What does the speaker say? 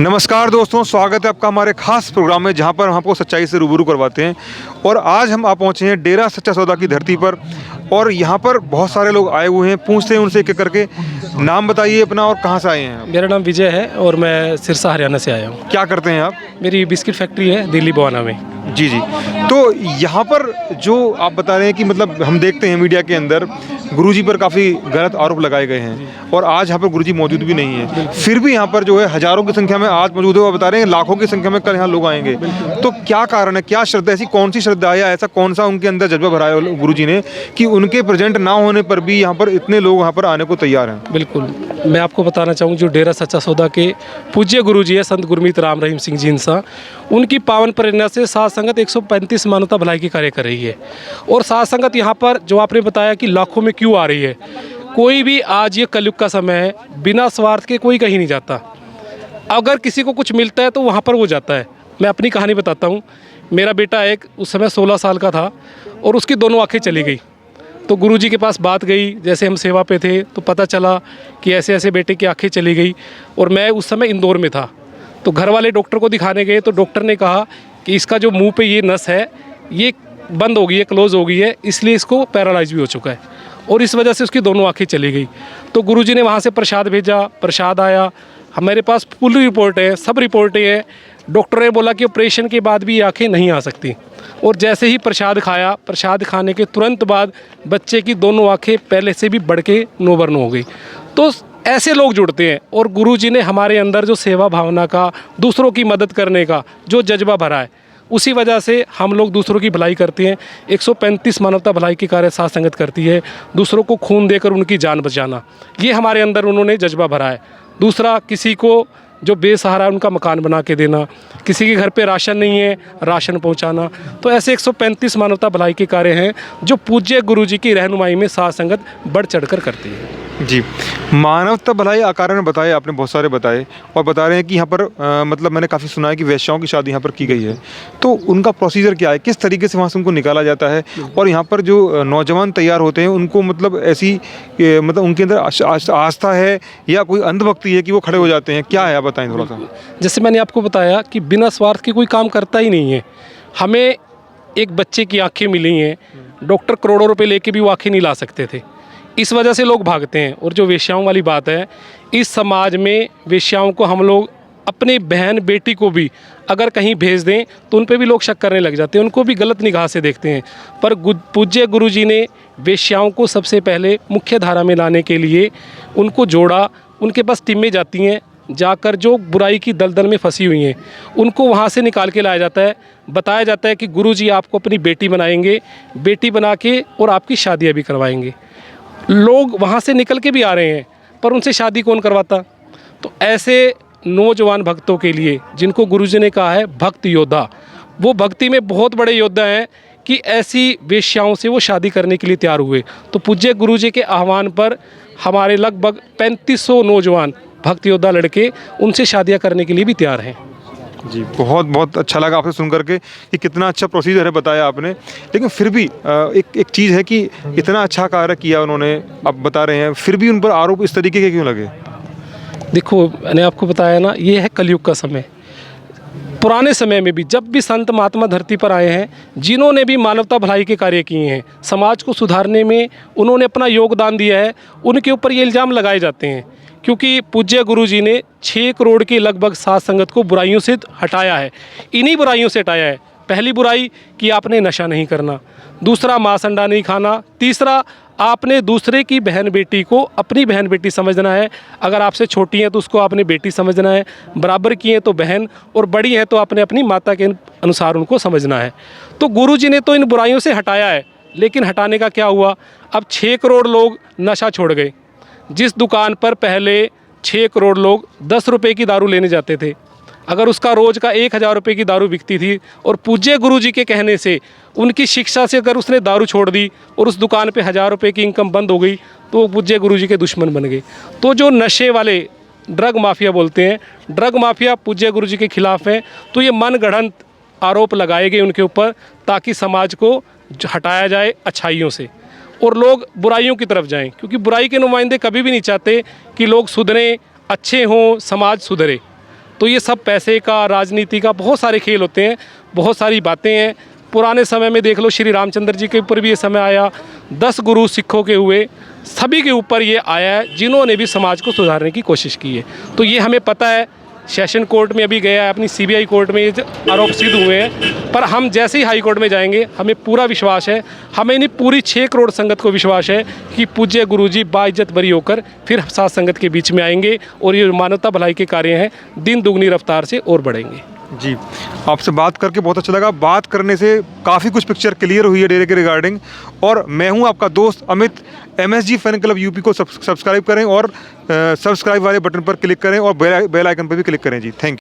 नमस्कार दोस्तों, स्वागत है आपका हमारे खास प्रोग्राम में जहां पर हम आपको सच्चाई से रूबरू करवाते हैं। और आज हम पहुंचे हैं डेरा सच्चा सौदा की धरती पर और यहां पर बहुत सारे लोग आए हुए हैं। पूछते हैं उनसे एक एक करके, नाम बताइए अपना और कहां से आए हैं आप? मेरा नाम विजय है और मैं सिरसा हरियाणा से आया हूँ। क्या करते हैं आप? मेरी बिस्किट फैक्ट्री है दिल्ली बवाना में। जी जी। तो यहाँ पर जो आप बता रहे हैं कि मतलब हम देखते हैं मीडिया के अंदर गुरुजी पर काफ़ी गलत आरोप लगाए गए हैं और आज यहाँ पर गुरुजी मौजूद भी नहीं है, फिर भी यहाँ पर जो है हज़ारों की संख्या में आज मौजूद है। वो बता रहे हैं लाखों की संख्या में कल यहाँ लोग आएंगे। तो क्या कारण है, क्या श्रद्धा, ऐसी कौन सी श्रद्धा है या ऐसा कौन सा उनके अंदर जज्बा भरा है गुरुजी ने कि उनके प्रेजेंट ना होने पर भी यहाँ पर इतने लोग यहाँ पर आने को तैयार हैं? बिल्कुल, मैं आपको बताना चाहूँ जो डेरा सच्चा सौदा के पूज्य गुरुजी है संत गुरमीत राम रहीम सिंह जी इंसा, उनकी पावन प्रेरणा से साध संगत 135 मानवता भलाई के कार्य कर रही है। और साध संगत यहाँ पर जो आपने बताया कि लाखों में क्यों आ रही है, कोई भी आज ये कलयुग का समय है, बिना स्वार्थ के कोई कहीं नहीं जाता। अगर किसी को कुछ मिलता है तो वहाँ पर वो जाता है। मैं अपनी कहानी बताता हूँ। मेरा बेटा एक उस समय 16 साल का था और उसकी दोनों आँखें चली गई। तो गुरुजी के पास बात गई, जैसे हम सेवा पे थे तो पता चला कि ऐसे ऐसे बेटे की आंखें चली गई। और मैं उस समय इंदौर में था, तो घर वाले डॉक्टर को दिखाने गए तो डॉक्टर ने कहा कि इसका जो मुंह पे ये नस है ये बंद हो गई है, क्लोज हो गई है, इसलिए इसको पैरालाइज भी हो चुका है और इस वजह से उसकी दोनों आंखें चली गई। तो गुरुजी ने वहाँ से प्रसाद भेजा, प्रसाद आया, हमारे पास फुल रिपोर्ट है, सब रिपोर्टें हैं। डॉक्टर ने बोला कि ऑपरेशन के बाद भी ये आँखें नहीं आ सकती। और जैसे ही प्रसाद खाया, प्रसाद खाने के तुरंत बाद बच्चे की दोनों आंखें पहले से भी बढ़ के नोबरन हो गई। तो ऐसे लोग जुड़ते हैं और गुरुजी ने हमारे अंदर जो सेवा भावना का, दूसरों की मदद करने का जो जज्बा भरा है, उसी वजह से हम लोग दूसरों की भलाई करते हैं। 135 मानवता भलाई के कार्य साध संगत करती है। दूसरों को खून देकर उनकी जान बचाना, ये हमारे अंदर उन्होंने जज्बा भरा है। दूसरा, किसी को जो बेसहारा है उनका मकान बना के देना, किसी के घर पे राशन नहीं है राशन पहुंचाना। तो ऐसे 135 मानवता भलाई के कार्य हैं जो पूज्य गुरुजी की रहनुमाई में साध संगत बढ़ चढ़कर करती है। जी, मानवता भलाई आकार में बताए आपने, बहुत सारे बताए और बता रहे हैं कि यहाँ पर मतलब मैंने काफ़ी सुना है कि वैश्याओं की शादी यहाँ पर की गई है। तो उनका प्रोसीजर क्या है, किस तरीके से वहाँ से उनको निकाला जाता है? और यहाँ पर जो नौजवान तैयार होते हैं उनको मतलब ऐसी मतलब उनके अंदर आस्था है या कोई अंधभक्ति है कि वो खड़े हो जाते हैं, क्या है, आप बताएं थोड़ा सा। जैसे मैंने आपको बताया कि बिना स्वार्थ के कोई काम करता ही नहीं है। हमें एक बच्चे की आंखें मिली हैं, डॉक्टर करोड़ों रुपए लेके भी वो आंखें नहीं ला सकते थे, इस वजह से लोग भागते हैं। और जो वेश्याओं वाली बात है, इस समाज में वेश्याओं को हम लोग अपने बहन बेटी को भी अगर कहीं भेज दें तो उन पे भी लोग शक करने लग जाते हैं, उनको भी गलत निगाह से देखते हैं। पर पूज्य गुरुजी ने वेश्याओं को सबसे पहले मुख्य धारा में लाने के लिए उनको जोड़ा। उनके पास टीमें जाती हैं, जाकर जो बुराई की दलदल में फंसी हुई हैं उनको वहाँ से निकाल के लाया जाता है। बताया जाता है कि गुरुजी आपको अपनी बेटी बनाएंगे, बेटी बना के और आपकी शादियाँ भी करवाएंगे। लोग वहाँ से निकल के भी आ रहे हैं, पर उनसे शादी कौन करवाता? तो ऐसे नौजवान भक्तों के लिए, जिनको गुरुजी ने कहा है भक्त योद्धा, वो भक्ति में बहुत बड़े योद्धा हैं कि ऐसी वेश्याओं से वो शादी करने के लिए तैयार हुए। तो पूज्य गुरुजी के आह्वान पर हमारे लगभग 3500 नौजवान भक्त योद्धा लड़के उनसे शादियाँ करने के लिए भी तैयार हैं। जी, बहुत बहुत अच्छा लगा आपसे सुन करके कि कितना अच्छा प्रोसीजर है बताया आपने। लेकिन फिर भी एक चीज़ है कि इतना अच्छा कार्य किया उन्होंने, आप बता रहे हैं, फिर भी उन पर आरोप इस तरीके के क्यों लगे? देखो, मैंने आपको बताया ना, ये है कलयुग का समय। पुराने समय में भी जब भी संत महात्मा धरती पर आए हैं, जिन्होंने भी मानवता भलाई के कार्य किए हैं, समाज को सुधारने में उन्होंने अपना योगदान दिया है, उनके ऊपर ये इल्ज़ाम लगाए जाते हैं। क्योंकि पूज्य गुरुजी ने 6 करोड़ के लगभग साध संगत को बुराइयों से हटाया है। इन्हीं बुराइयों से हटाया है। पहली बुराई कि आपने नशा नहीं करना, दूसरा मांस अंडा नहीं खाना, तीसरा आपने दूसरे की बहन बेटी को अपनी बहन बेटी समझना है। अगर आपसे छोटी हैं तो उसको आपने बेटी समझना है, बराबर की हैं तो बहन, और बड़ी हैं तो आपने अपनी माता के अनुसार उनको समझना है। तो गुरुजी ने तो इन बुराइयों से हटाया है, लेकिन हटाने का क्या हुआ? अब 6 करोड़ लोग नशा छोड़ गए। जिस दुकान पर पहले 6 करोड़ लोग 10 रुपये की दारू लेने जाते थे, अगर उसका रोज़ का 1000 रुपये की दारू बिकती थी और पूज्य गुरुजी के कहने से, उनकी शिक्षा से अगर उसने दारू छोड़ दी और उस दुकान पे 1000 रुपये की इनकम बंद हो गई, तो वो पूज्य गुरुजी के दुश्मन बन गए। तो जो नशे वाले ड्रग माफिया बोलते हैं, ड्रग माफिया पूज्य गुरुजी के खिलाफ हैं। तो ये मनगढ़ंत आरोप लगाए गए उनके ऊपर ताकि समाज को हटाया जाए अच्छाइयों से। और लोग बुराइयों की तरफ जाएं, क्योंकि बुराई के नुमाइंदे कभी भी नहीं चाहते कि लोग सुधरें, अच्छे हों, समाज सुधरे। तो ये सब पैसे का, राजनीति का बहुत सारे खेल होते हैं, बहुत सारी बातें हैं। पुराने समय में देख लो, श्री रामचंद्र जी के ऊपर भी ये समय आया, 10 गुरु सिखों के हुए, सभी के ऊपर ये आया है जिन्होंने भी समाज को सुधारने की कोशिश की है। तो ये हमें पता है, सेशन कोर्ट में अभी गया है, अपनी CBI कोर्ट में ये आरोप सिद्ध हुए हैं, पर हम जैसे ही हाई कोर्ट में जाएंगे, हमें पूरा विश्वास है, हमें नहीं पूरी 6 करोड़ संगत को विश्वास है कि पूज्य गुरुजी बाइज्जत बरी होकर फिर साथ संगत के बीच में आएंगे और ये मानवता भलाई के कार्य हैं दिन दुगनी रफ्तार से और बढ़ेंगे। जी, आपसे बात करके बहुत अच्छा लगा। बात करने से काफ़ी कुछ पिक्चर क्लियर हुई है डेरे के रिगार्डिंग। और मैं हूं आपका दोस्त Amit. MSG fan club UP को सब्सक्राइब करें और सब्सक्राइब वाले बटन पर क्लिक करें और बेल आइकन पर भी क्लिक करें जी। Thank you.